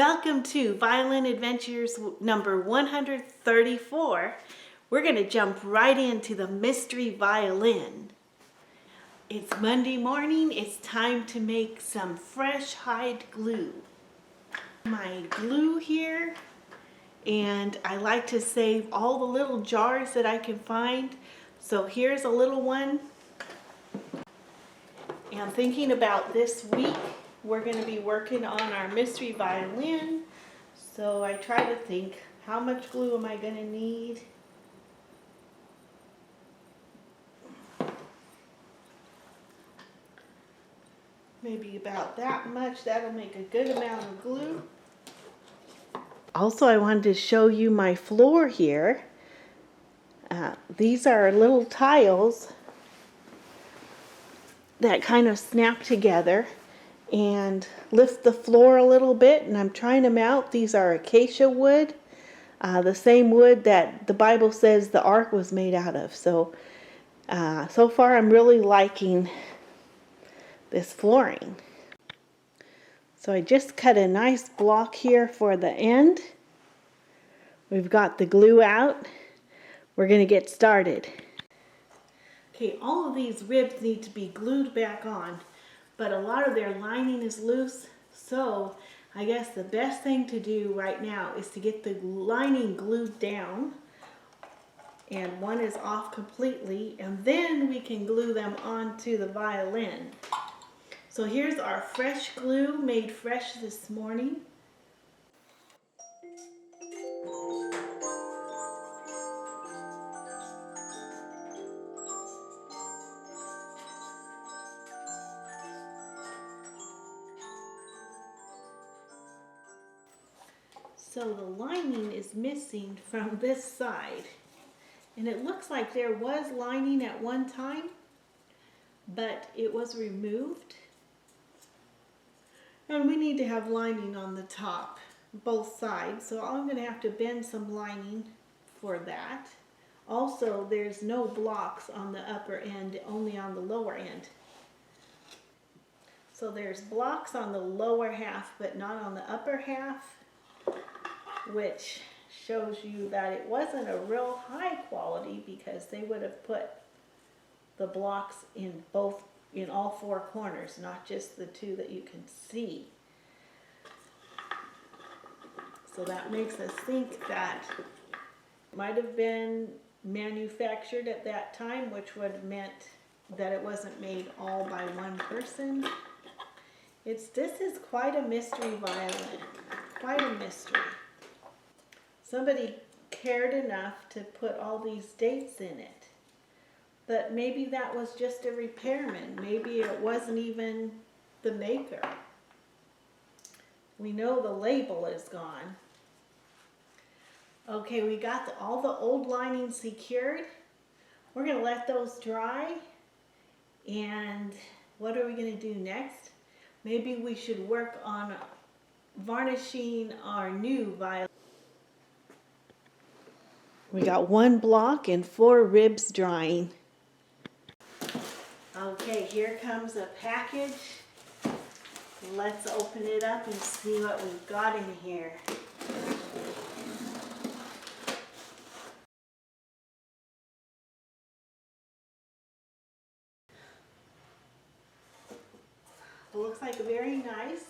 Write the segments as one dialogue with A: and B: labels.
A: Welcome to Violin Adventures number 134. We're going to jump right into the mystery violin. It's Monday morning. It's time to make some fresh hide glue. My glue here, and I like to save all the little jars that I can find. So here's a little one. And thinking about this week, we're going to be working on our mystery violin. So I try to think, how much glue am I going to need? Maybe about that much. That'll make a good amount of glue. Also, I wanted to show you my floor here. These are little tiles that kind of snap together and lift the floor a little bit, and I'm trying them out. These are acacia wood, the same wood that the Bible says the ark was made out of. So far I'm really liking this flooring. So I just cut a nice block here for the end. We've got the glue out. We're going to get started. Okay, all of these ribs need to be glued back on, but a lot of their lining is loose, so I guess the best thing to do right now is to get the lining glued down, and one is off completely, and then we can glue them onto the violin. So here's our fresh glue, made fresh this morning. So the lining is missing from this side, and it looks like there was lining at one time, but it was removed. And we need to have lining on the top, both sides, so I'm going to have to bend some lining for that. Also, there's no blocks on the upper end, only on the lower end. So there's blocks on the lower half, but not on the upper half, which shows you that it wasn't a real high quality, because they would have put the blocks in all four corners, not just the two that you can see. So that makes us think that it might have been manufactured at that time, which would have meant that it wasn't made all by one person. This is quite a mystery violin, quite a mystery. Somebody cared enough to put all these dates in it. But maybe that was just a repairman. Maybe it wasn't even the maker. We know the label is gone. Okay, we got all the old linings secured. We're going to let those dry. And what are we going to do next? Maybe we should work on varnishing our new violin. We got one block and 4 ribs drying. Okay, here comes a package. Let's open it up and see what we've got in here. It looks like a very nice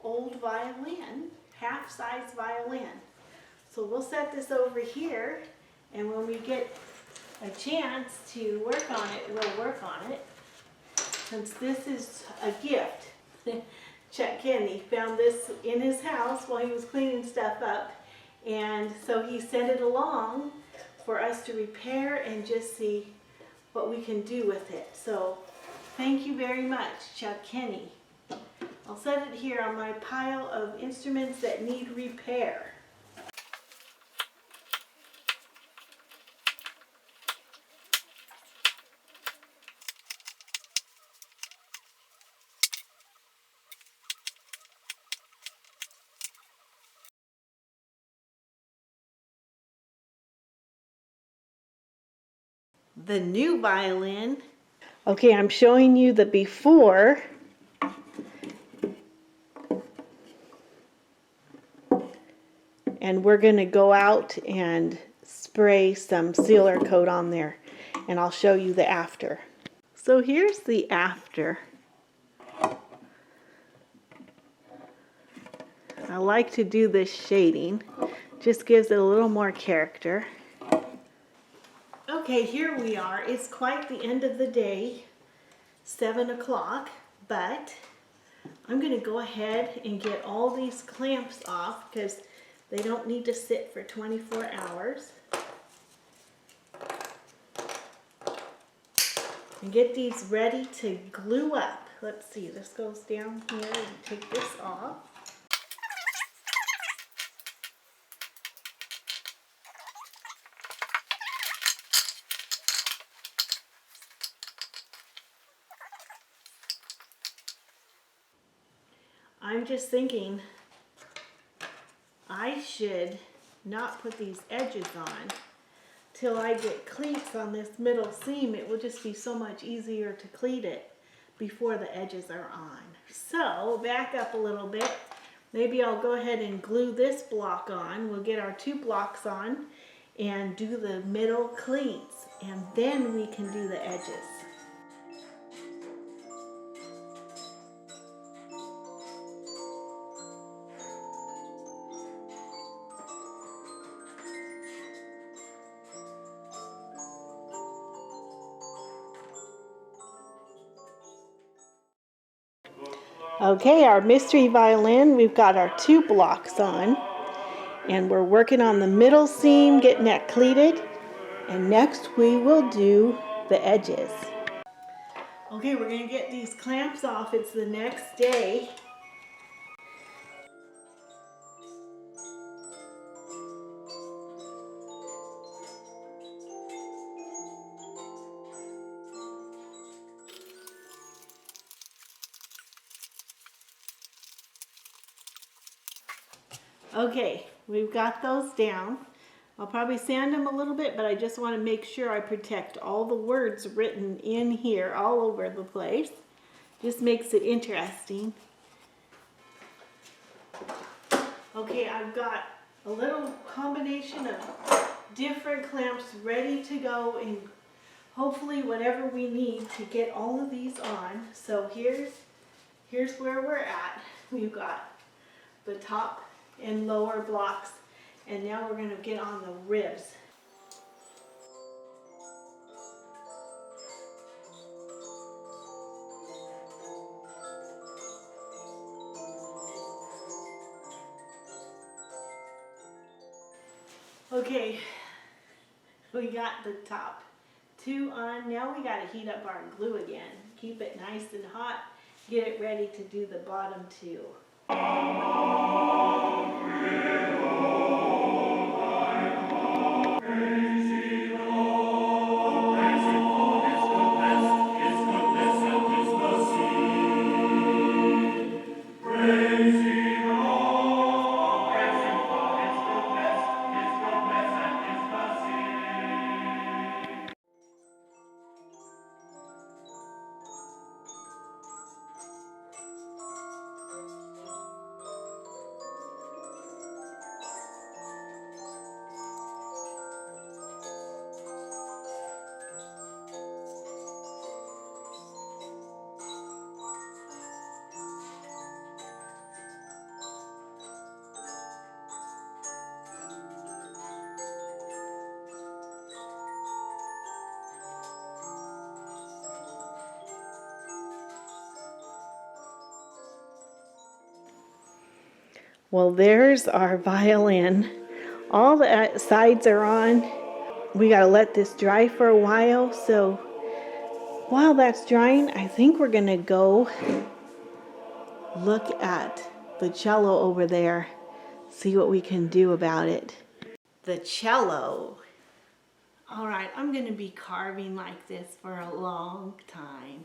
A: old violin, half-size violin. So we'll set this over here, and when we get a chance to work on it, we'll work on it. Since this is a gift, Chuck Kenny found this in his house while he was cleaning stuff up, and so he sent it along for us to repair and just see what we can do with it. So thank you very much, Chuck Kenny. I'll set it here on my pile of instruments that need repair. The new violin. Okay, I'm showing you the before. and we're going to go out and spray some sealer coat on there, and I'll show you the after. So here's the after. I like to do this shading, just gives it a little more character. Okay, here we are. It's quite the end of the day, 7 o'clock, but I'm going to go ahead and get all these clamps off because they don't need to sit for 24 hours. And get these ready to glue up. Let's see, this goes down here and take this off. I'm just thinking I should not put these edges on till I get cleats on this middle seam. It will just be so much easier to cleat it before the edges are on. So back up a little bit. Maybe I'll go ahead and glue this block on. We'll get our 2 blocks on and do the middle cleats, and then we can do the edges. Okay, our mystery violin, we've got our 2 blocks on, and we're working on the middle seam, getting that cleated, and next we will do the edges. Okay, we're going to get these clamps off. It's the next day. Okay, we've got those down. I'll probably sand them a little bit, but I just want to make sure I protect all the words written in here all over the place. Just makes it interesting. Okay, I've got a little combination of different clamps ready to go, and hopefully whatever we need to get all of these on. So here's where we're at. We've got the top and lower blocks, and now we're going to get on the ribs. Okay, we got the top 2 on. Now we got to heat up our glue again. Keep it nice and hot. Get it ready to do the bottom 2. Well, there's our violin. All the sides are on. We got to let this dry for a while. So while that's drying, I think we're going to go look at the cello over there, see what we can do about it. The cello. All right, I'm going to be carving like this for a long time.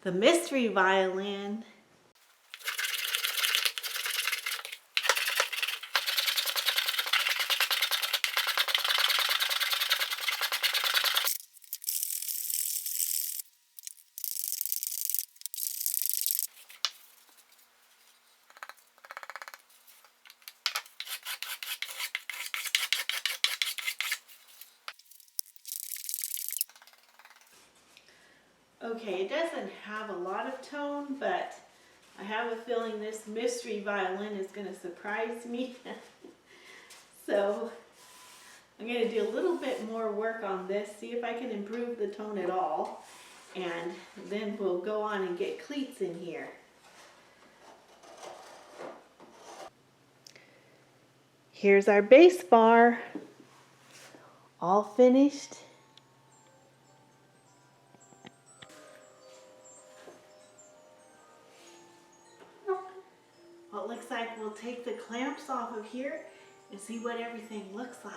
A: The mystery violin. Okay, it doesn't have a lot of tone, but I have a feeling this mystery violin is going to surprise me. So I'm going to do a little bit more work on this, see if I can improve the tone at all, and then we'll go on and get cleats in here. Here's our bass bar, all finished. Well, it looks like we'll take the clamps off of here and see what everything looks like.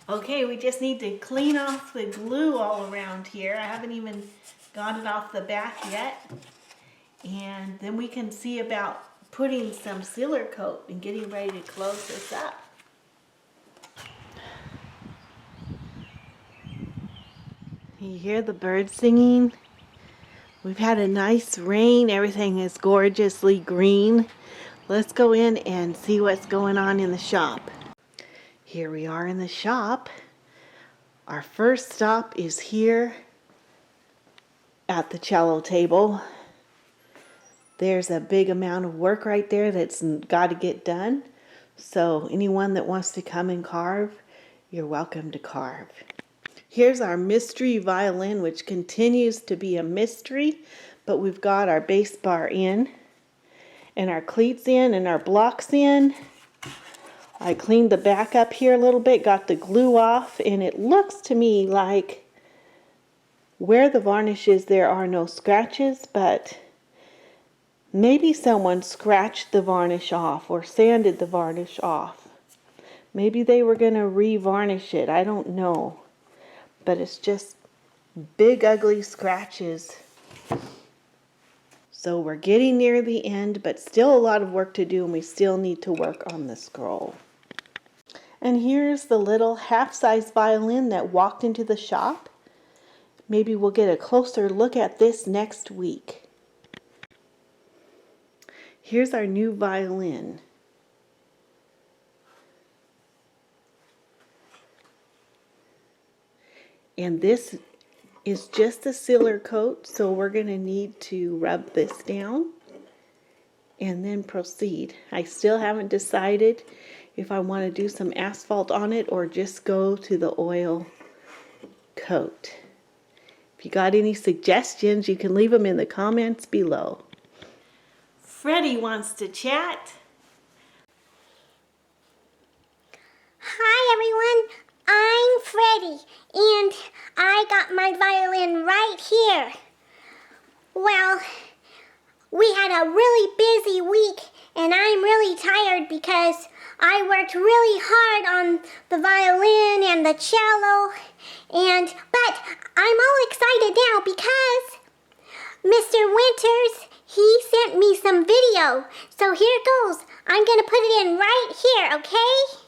A: Okay, we just need to clean off the glue all around here. I haven't even got it off the back yet. And then we can see about putting some sealer coat and getting ready to close this up. You hear the birds singing? We've had a nice rain. Everything is gorgeously green. Let's go in and see what's going on in the shop. Here we are in the shop. Our first stop is here at the cello table. There's a big amount of work right there that's got to get done. So anyone that wants to come and carve, you're welcome to carve. Here's our mystery violin, which continues to be a mystery, but we've got our bass bar in, and our cleats in, and our blocks in. I cleaned the back up here a little bit, got the glue off, and it looks to me like where the varnish is there are no scratches, but maybe someone scratched the varnish off or sanded the varnish off. Maybe they were going to re-varnish it, I don't know. But it's just big ugly scratches. So we're getting near the end, but still a lot of work to do, and we still need to work on the scroll. And here's the little half-size violin that walked into the shop. Maybe we'll get a closer look at this next week. Here's our new violin. And this is just a sealer coat, so we're going to need to rub this down and then proceed. I still haven't decided if I want to do some asphalt on it or just go to the oil coat. If you got any suggestions, you can leave them in the comments below. Freddie wants to chat.
B: Hi everyone, I'm Freddie, and I got my violin right here. Well, we had a really busy week, and I'm really tired because I worked really hard on the violin and the cello, but I'm all excited now because Mr. Winters, he sent me some video. So here it goes. I'm going to put it in right here, okay?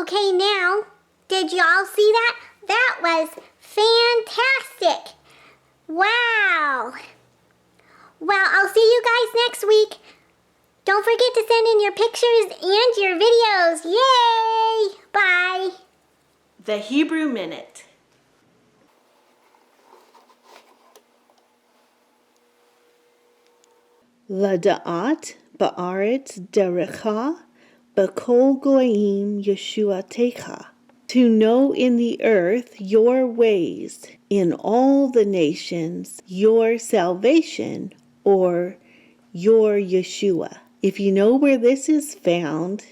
B: Okay, now, did y'all see that? That was fantastic. Wow. Well, I'll see you guys next week. Don't forget to send in your pictures and your videos. Yay! Bye.
A: The Hebrew Minute. Lada'at ba'aretz derecha b'kol goyim yeshuatecha. To know in the earth your ways, in all the nations your salvation, or your Yeshua. If you know where this is found,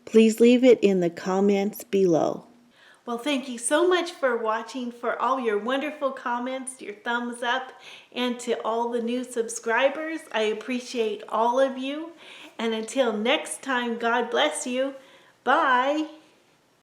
A: please leave it in the comments below. Well, thank you so much for watching, for all your wonderful comments, your thumbs up, and to all the new subscribers. I appreciate all of you. And until next time, God bless you. Bye.